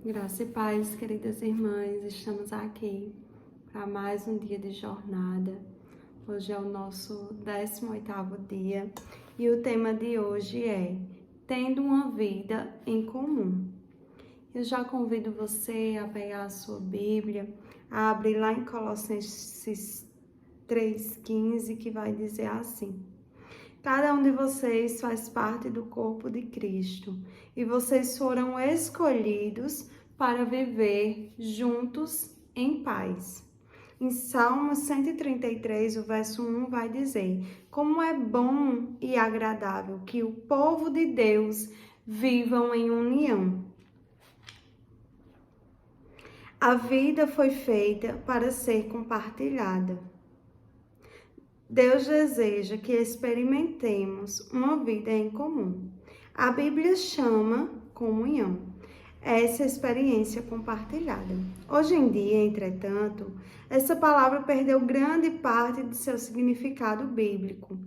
Graça e paz, queridas irmãs, estamos aqui para mais um dia de jornada. Hoje é o nosso 18º dia e o tema de hoje é Tendo uma Vida em Comum. Eu já convido você a pegar a sua Bíblia, a abrir lá em Colossenses 3,15, que vai dizer assim: Cada um de vocês faz parte do corpo de Cristo e vocês foram escolhidos para viver juntos em paz. Em Salmo 133, o verso 1 vai dizer: Como é bom e agradável que o povo de Deus vivam em união. A vida foi feita para ser compartilhada. Deus deseja que experimentemos uma vida em comum. A Bíblia chama comunhão, essa experiência compartilhada. Hoje em dia, entretanto, essa palavra perdeu grande parte de seu significado bíblico.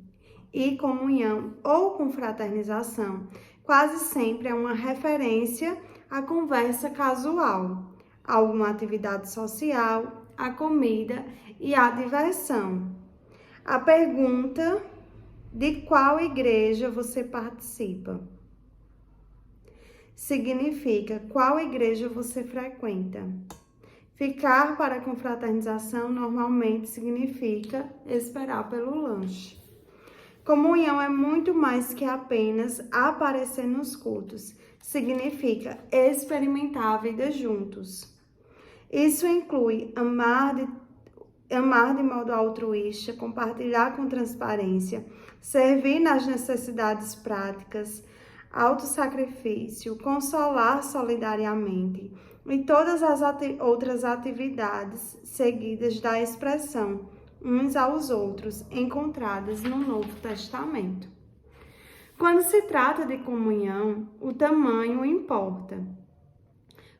E comunhão ou confraternização quase sempre é uma referência à conversa casual, a alguma atividade social, à comida e à diversão. A pergunta: de qual igreja você participa? Significa qual igreja você frequenta. Ficar para a confraternização normalmente significa esperar pelo lanche. Comunhão é muito mais que apenas aparecer nos cultos. Significa experimentar a vida juntos. Isso inclui amar de modo altruísta, compartilhar com transparência, servir nas necessidades práticas, autossacrifício, consolar solidariamente e todas as outras atividades seguidas da expressão uns aos outros encontradas no Novo Testamento. Quando se trata de comunhão, o tamanho importa.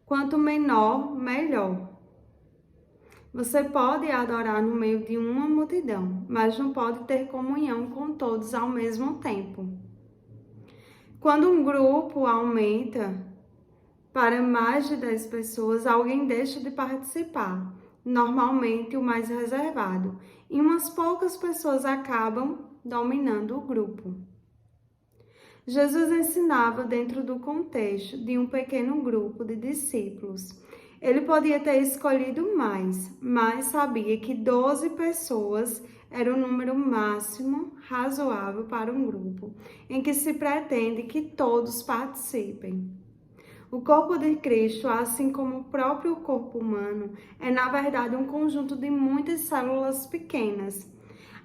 Quanto menor, melhor. Você pode adorar no meio de uma multidão, mas não pode ter comunhão com todos ao mesmo tempo. Quando um grupo aumenta para mais de 10 pessoas, alguém deixa de participar, normalmente o mais reservado, e umas poucas pessoas acabam dominando o grupo. Jesus ensinava dentro do contexto de um pequeno grupo de discípulos. Ele podia ter escolhido mais, mas sabia que 12 pessoas era o número máximo razoável para um grupo, em que se pretende que todos participem. O corpo de Cristo, assim como o próprio corpo humano, é na verdade um conjunto de muitas células pequenas.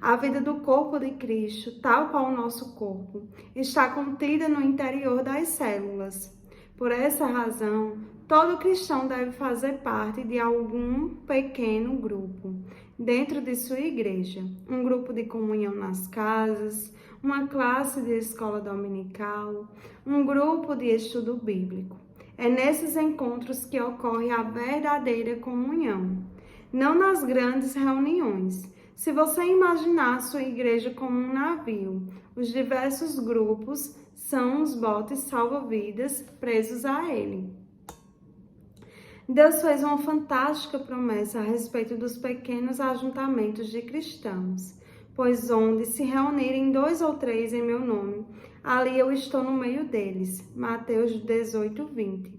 A vida do corpo de Cristo, tal qual o nosso corpo, está contida no interior das células. Por essa razão, todo cristão deve fazer parte de algum pequeno grupo dentro de sua igreja, um grupo de comunhão nas casas, uma classe de escola dominical, um grupo de estudo bíblico. É nesses encontros que ocorre a verdadeira comunhão, não nas grandes reuniões. Se você imaginar sua igreja como um navio, os diversos grupos são os botes salva-vidas presos a ele. Deus fez uma fantástica promessa a respeito dos pequenos ajuntamentos de cristãos, pois onde se reunirem 2 ou 3 em meu nome, ali eu estou no meio deles. Mateus 18:20.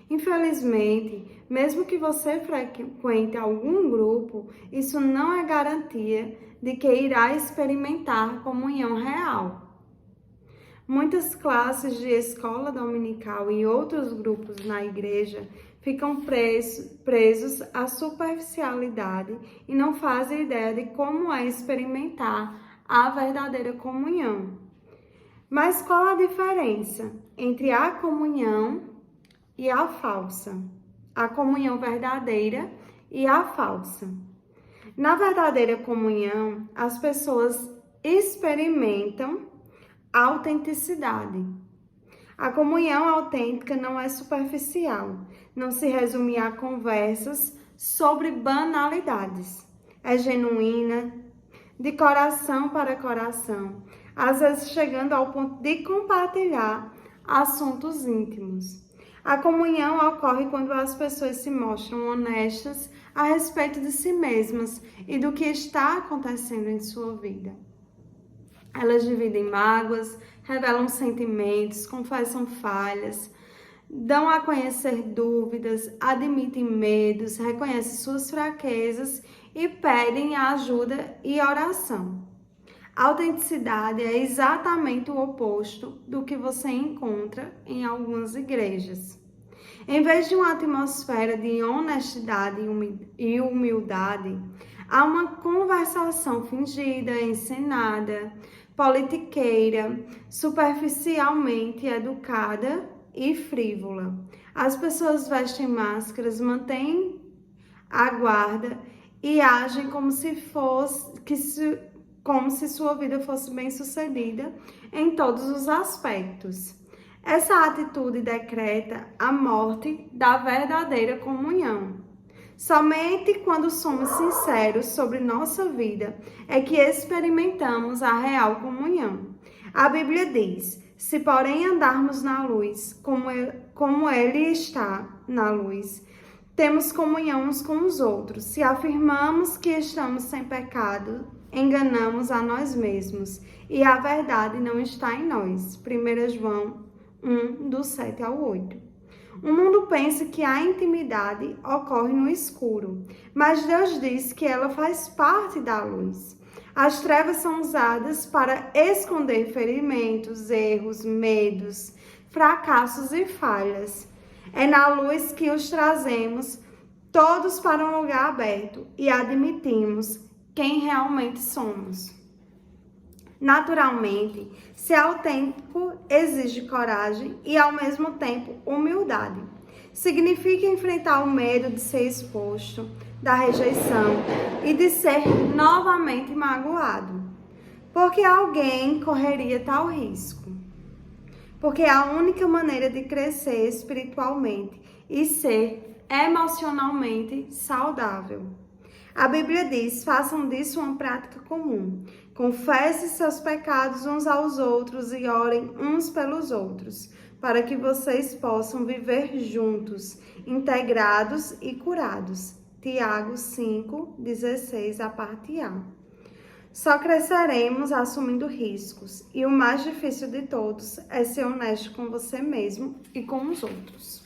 Infelizmente, mesmo que você frequente algum grupo, isso não é garantia de que irá experimentar comunhão real. Muitas classes de escola dominical e outros grupos na igreja ficam presos à superficialidade e não fazem ideia de como é experimentar a verdadeira comunhão. Mas qual a diferença entre a comunhão e a falsa? A comunhão verdadeira e a falsa. Na verdadeira comunhão, as pessoas experimentam autenticidade. A comunhão autêntica não é superficial, não se resume a conversas sobre banalidades. É genuína, de coração para coração, às vezes chegando ao ponto de compartilhar assuntos íntimos. A comunhão ocorre quando as pessoas se mostram honestas a respeito de si mesmas e do que está acontecendo em sua vida. Elas dividem mágoas, revelam sentimentos, confessam falhas, dão a conhecer dúvidas, admitem medos, reconhecem suas fraquezas e pedem ajuda e oração. A autenticidade é exatamente o oposto do que você encontra em algumas igrejas. Em vez de uma atmosfera de honestidade e humildade, há uma conversação fingida, encenada, politiqueira, superficialmente educada e frívola. As pessoas vestem máscaras, mantêm a guarda e agem como se sua vida fosse bem-sucedida em todos os aspectos. Essa atitude decreta a morte da verdadeira comunhão. Somente quando somos sinceros sobre nossa vida é que experimentamos a real comunhão. A Bíblia diz: se porém andarmos na luz, como Ele está na luz, temos comunhão uns com os outros. Se afirmamos que estamos sem pecado, enganamos a nós mesmos e a verdade não está em nós. 1 João 1, do 7 ao 8. O mundo pensa que a intimidade ocorre no escuro, mas Deus diz que ela faz parte da luz. As trevas são usadas para esconder ferimentos, erros, medos, fracassos e falhas. É na luz que os trazemos todos para um lugar aberto e admitimos quem realmente somos. Naturalmente, ser autêntico exige coragem e, ao mesmo tempo, humildade. Significa enfrentar o medo de ser exposto, da rejeição e de ser novamente magoado. Por que alguém correria tal risco? Porque é a única maneira de crescer espiritualmente e ser emocionalmente saudável. A Bíblia diz: façam disso uma prática comum. Confessem seus pecados uns aos outros e orem uns pelos outros, para que vocês possam viver juntos, integrados e curados. Tiago 5, 16, a parte A. Só cresceremos assumindo riscos, e o mais difícil de todos é ser honesto com você mesmo e com os outros.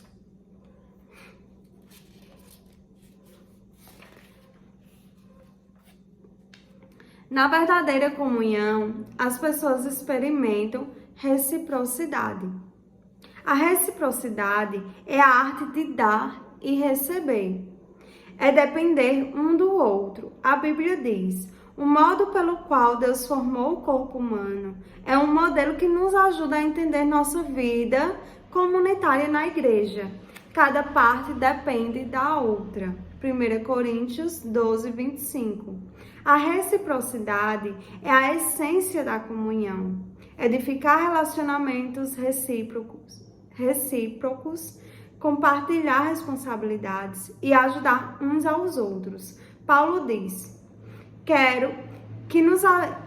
Na verdadeira comunhão, as pessoas experimentam reciprocidade. A reciprocidade é a arte de dar e receber. É depender um do outro. A Bíblia diz: o modo pelo qual Deus formou o corpo humano é um modelo que nos ajuda a entender nossa vida comunitária na igreja. Cada parte depende da outra. 1 Coríntios 12, 25. A reciprocidade é a essência da comunhão. Edificar relacionamentos recíprocos, compartilhar responsabilidades e ajudar uns aos outros. Paulo diz: quero que nos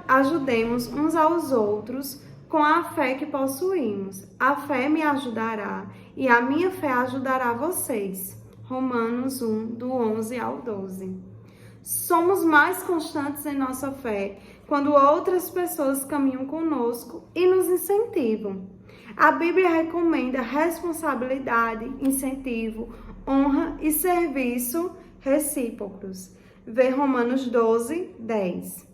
ajudemos uns aos outros com a fé que possuímos. A fé me ajudará e a minha fé ajudará vocês. Romanos 1, do 11 ao 12. Somos mais constantes em nossa fé quando outras pessoas caminham conosco e nos incentivam. A Bíblia recomenda responsabilidade, incentivo, honra e serviço recíprocos. Vê Romanos 12, 10.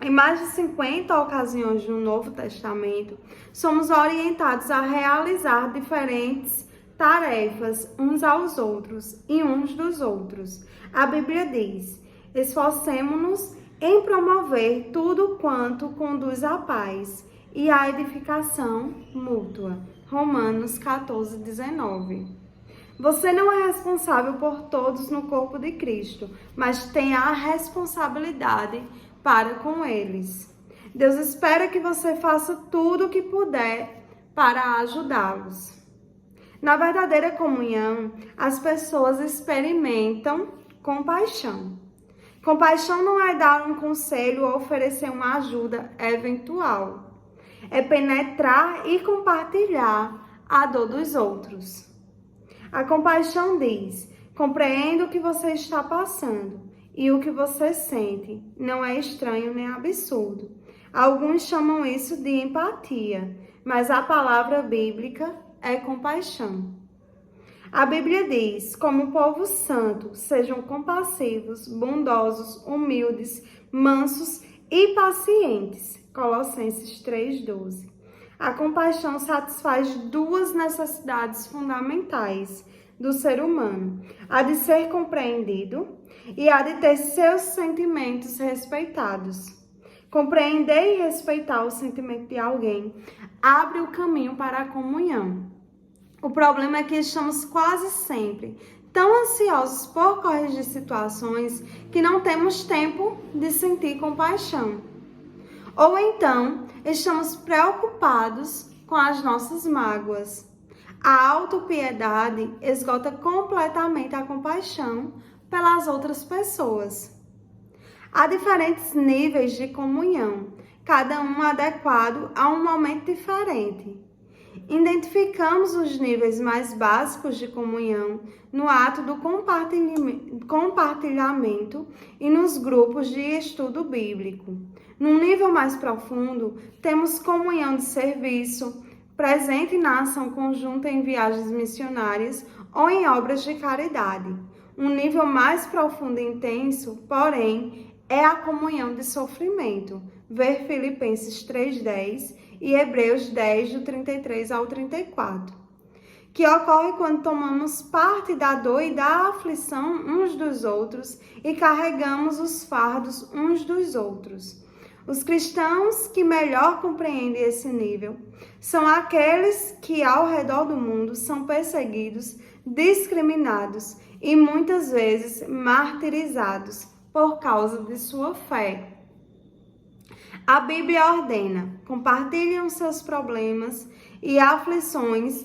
Em mais de 50 ocasiões no Novo Testamento, somos orientados a realizar diferentes tarefas uns aos outros e uns dos outros. A Bíblia diz: esforcemo-nos em promover tudo quanto conduz à paz e à edificação mútua. Romanos 14, 19. Você não é responsável por todos no corpo de Cristo, mas tem a responsabilidade para com eles. Deus espera que você faça tudo o que puder para ajudá-los. Na verdadeira comunhão, as pessoas experimentam compaixão. Compaixão não é dar um conselho ou oferecer uma ajuda eventual. É penetrar e compartilhar a dor dos outros. A compaixão diz: compreendo o que você está passando e o que você sente não é estranho nem absurdo. Alguns chamam isso de empatia, mas a palavra bíblica é compaixão. A Bíblia diz: como povo santo, sejam compassivos, bondosos, humildes, mansos e pacientes. Colossenses 3,12. A compaixão satisfaz duas necessidades fundamentais do ser humano: a de ser compreendido e a de ter seus sentimentos respeitados. Compreender e respeitar o sentimento de alguém abre o caminho para a comunhão. O problema é que estamos quase sempre tão ansiosos por corrigir situações que não temos tempo de sentir compaixão. Ou então, estamos preocupados com as nossas mágoas. A autopiedade esgota completamente a compaixão pelas outras pessoas. Há diferentes níveis de comunhão, cada um adequado a um momento diferente. Identificamos os níveis mais básicos de comunhão no ato do compartilhamento e nos grupos de estudo bíblico. Num nível mais profundo, temos comunhão de serviço, presente na ação conjunta em viagens missionárias ou em obras de caridade. Um nível mais profundo e intenso, porém, é a comunhão de sofrimento. Ver Filipenses 3,10 e Hebreus 10, do 33 ao 34. Que ocorre quando tomamos parte da dor e da aflição uns dos outros e carregamos os fardos uns dos outros. Os cristãos que melhor compreendem esse nível são aqueles que ao redor do mundo são perseguidos, discriminados e muitas vezes martirizados por causa de sua fé. A Bíblia ordena: compartilhem os seus problemas e aflições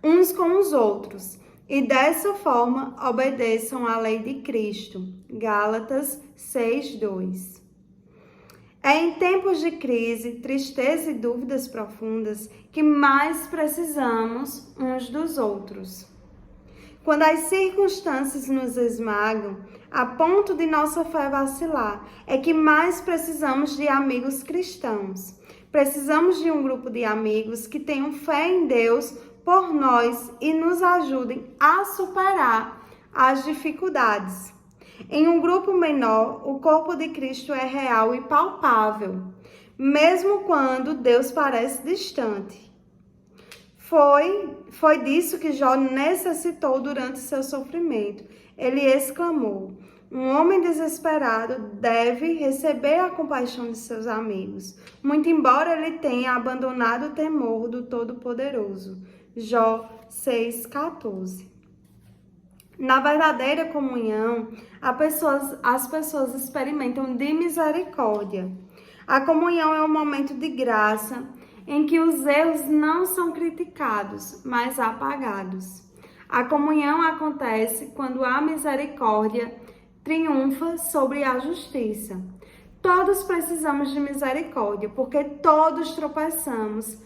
uns com os outros e dessa forma obedeçam à lei de Cristo. Gálatas 6:2. É em tempos de crise, tristeza e dúvidas profundas que mais precisamos uns dos outros. Quando as circunstâncias nos esmagam, a ponto de nossa fé vacilar, é que mais precisamos de amigos cristãos. Precisamos de um grupo de amigos que tenham fé em Deus por nós e nos ajudem a superar as dificuldades. Em um grupo menor, o corpo de Cristo é real e palpável, mesmo quando Deus parece distante. Foi disso que Jó necessitou durante seu sofrimento. Ele exclamou: um homem desesperado deve receber a compaixão de seus amigos, muito embora ele tenha abandonado o temor do Todo-Poderoso. Jó 6,14. Na verdadeira comunhão, as pessoas experimentam de misericórdia. A comunhão é um momento de graça em que os erros não são criticados, mas apagados. A comunhão acontece quando a misericórdia triunfa sobre a justiça. Todos precisamos de misericórdia, porque todos tropeçamos,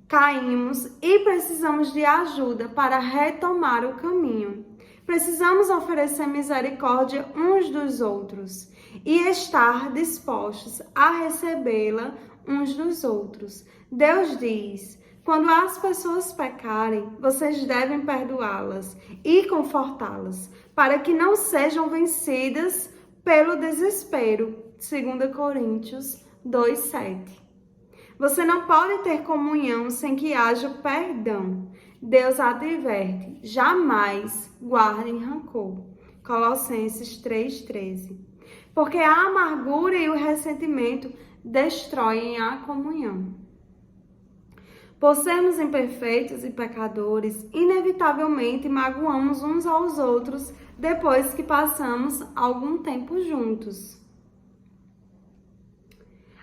caímos e precisamos de ajuda para retomar o caminho. Precisamos oferecer misericórdia uns dos outros e estar dispostos a recebê-la uns dos outros. Deus diz: quando as pessoas pecarem, vocês devem perdoá-las e confortá-las, para que não sejam vencidas pelo desespero. 2 Coríntios 2,7. Você não pode ter comunhão sem que haja perdão. Deus adverte: jamais guardem rancor. Colossenses 3,13. Porque a amargura e o ressentimento destroem a comunhão. Por sermos imperfeitos e pecadores, inevitavelmente magoamos uns aos outros depois que passamos algum tempo juntos.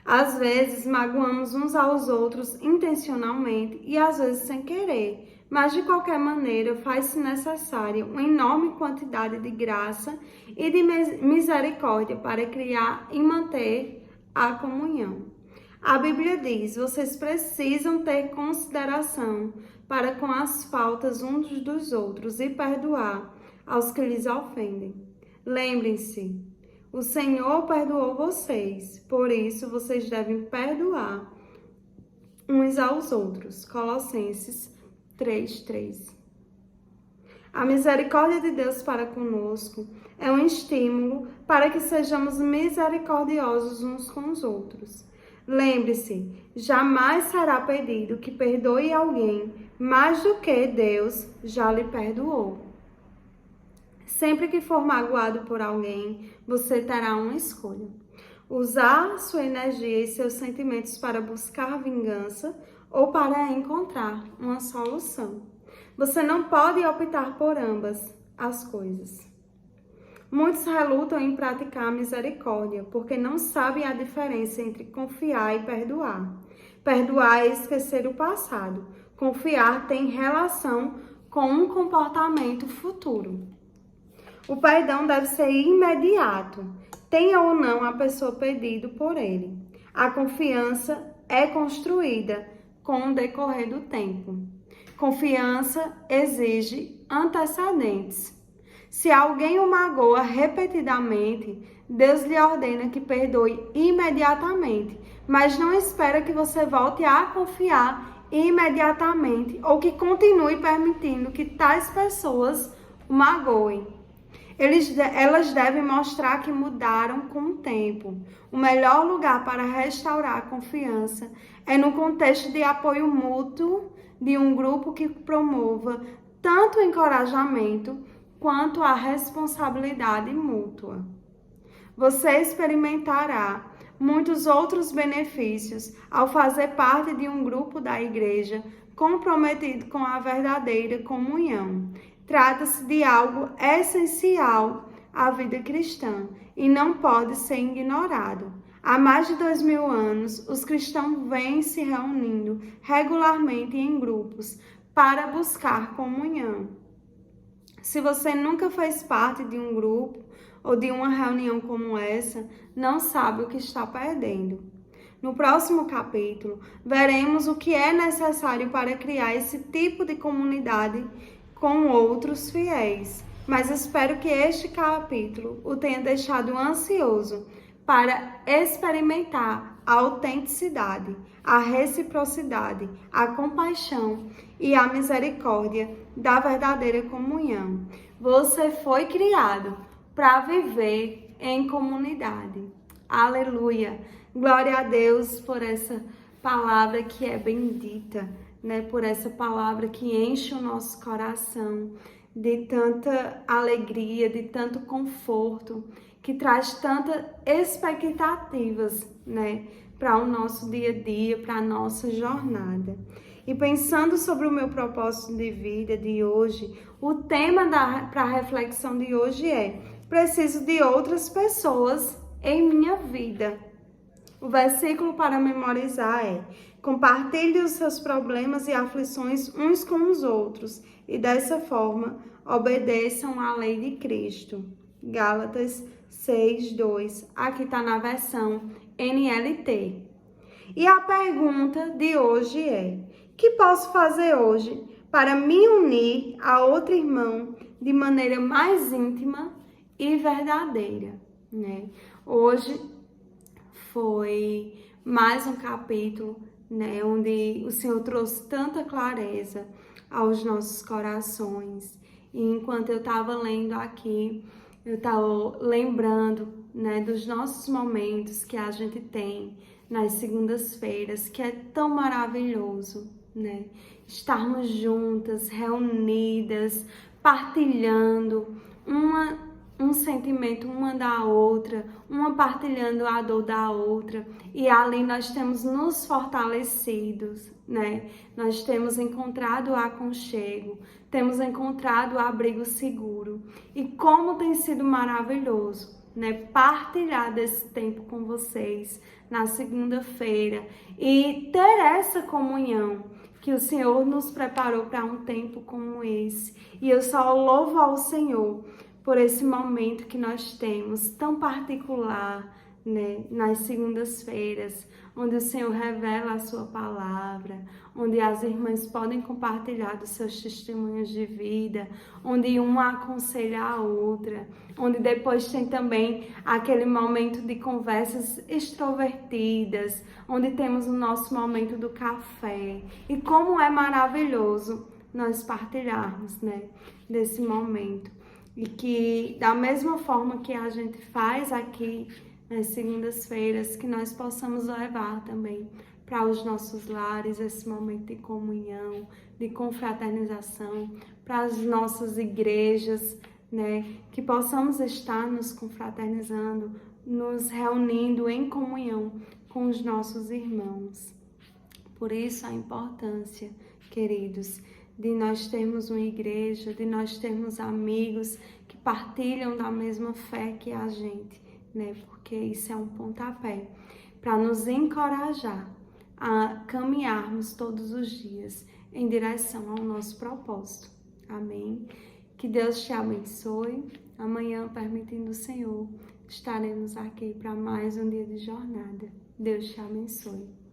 Às vezes, magoamos uns aos outros intencionalmente e às vezes sem querer, mas de qualquer maneira faz-se necessária uma enorme quantidade de graça e de misericórdia para criar e manter a comunhão. A Bíblia diz: vocês precisam ter consideração para com as faltas uns dos outros e perdoar aos que lhes ofendem. Lembrem-se, o Senhor perdoou vocês, por isso vocês devem perdoar uns aos outros. Colossenses 3:3. A misericórdia de Deus para conosco é um estímulo para que sejamos misericordiosos uns com os outros. Lembre-se, jamais será pedido que perdoe alguém mais do que Deus já lhe perdoou. Sempre que for magoado por alguém, você terá uma escolha: usar sua energia e seus sentimentos para buscar vingança ou para encontrar uma solução. Você não pode optar por ambas as coisas. Muitos relutam em praticar a misericórdia porque não sabem a diferença entre confiar e perdoar. Perdoar é esquecer o passado. Confiar tem relação com um comportamento futuro. O perdão deve ser imediato, tenha ou não a pessoa pedido por ele. A confiança é construída com o decorrer do tempo. Confiança exige antecedentes. Se alguém o magoa repetidamente, Deus lhe ordena que perdoe imediatamente, mas não espera que você volte a confiar imediatamente ou que continue permitindo que tais pessoas o magoem. Elas devem mostrar que mudaram com o tempo. O melhor lugar para restaurar a confiança é no contexto de apoio mútuo de um grupo que promova tanto o encorajamento quanto a responsabilidade mútua. Você experimentará muitos outros benefícios ao fazer parte de um grupo da igreja comprometido com a verdadeira comunhão. Trata-se de algo essencial à vida cristã e não pode ser ignorado. Há mais de 2000 anos, os cristãos vêm se reunindo regularmente em grupos para buscar comunhão. Se você nunca fez parte de um grupo ou de uma reunião como essa, não sabe o que está perdendo. No próximo capítulo, veremos o que é necessário para criar esse tipo de comunidade com outros fiéis. Mas espero que este capítulo o tenha deixado ansioso para experimentar a autenticidade, a reciprocidade, a compaixão e a misericórdia da verdadeira comunhão. Você foi criado para viver em comunidade. Aleluia! Glória a Deus por essa palavra que é bendita, né? Por essa palavra que enche o nosso coração de tanta alegria, de tanto conforto, que traz tantas expectativas, né? Para o nosso dia a dia, para a nossa jornada. E pensando sobre o meu propósito de vida de hoje, o tema para a reflexão de hoje é: preciso de outras pessoas em minha vida. O versículo para memorizar é: compartilhe os seus problemas e aflições uns com os outros e dessa forma obedeçam à lei de Cristo. Gálatas 6:2. Aqui está na versão NLT. E a pergunta de hoje é: que posso fazer hoje para me unir a outro irmão de maneira mais íntima e verdadeira, né? Hoje foi mais um capítulo, né, onde o Senhor trouxe tanta clareza aos nossos corações. E enquanto eu estava lendo aqui, eu estava lembrando, né, dos nossos momentos que a gente tem nas segundas-feiras, que é tão maravilhoso, né? Estarmos juntas, reunidas, partilhando um sentimento uma da outra, uma partilhando a dor da outra, e ali nós temos nos fortalecidos, né? Nós temos encontrado o aconchego, temos encontrado o abrigo seguro. E como tem sido maravilhoso, né? Partilhar desse tempo com vocês na segunda-feira e ter essa comunhão que o Senhor nos preparou para um tempo como esse. E eu só louvo ao Senhor por esse momento que nós temos tão particular, né, nas segundas-feiras, onde o Senhor revela a sua palavra, onde as irmãs podem compartilhar dos seus testemunhos de vida, onde uma aconselha a outra, onde depois tem também aquele momento de conversas extrovertidas, onde temos o nosso momento do café. E como é maravilhoso nós partilharmos, né, desse momento. E que da mesma forma que a gente faz aqui nas segundas-feiras, que nós possamos levar também para os nossos lares esse momento de comunhão, de confraternização, para as nossas igrejas, né? Que possamos estar nos confraternizando, nos reunindo em comunhão com os nossos irmãos. Por isso a importância, queridos, de nós termos uma igreja, de nós termos amigos que partilham da mesma fé que a gente, né? Porque isso é um pontapé para nos encorajar a caminharmos todos os dias em direção ao nosso propósito. Amém? Que Deus te abençoe. Amanhã, permitindo o Senhor, estaremos aqui para mais um dia de jornada. Deus te abençoe.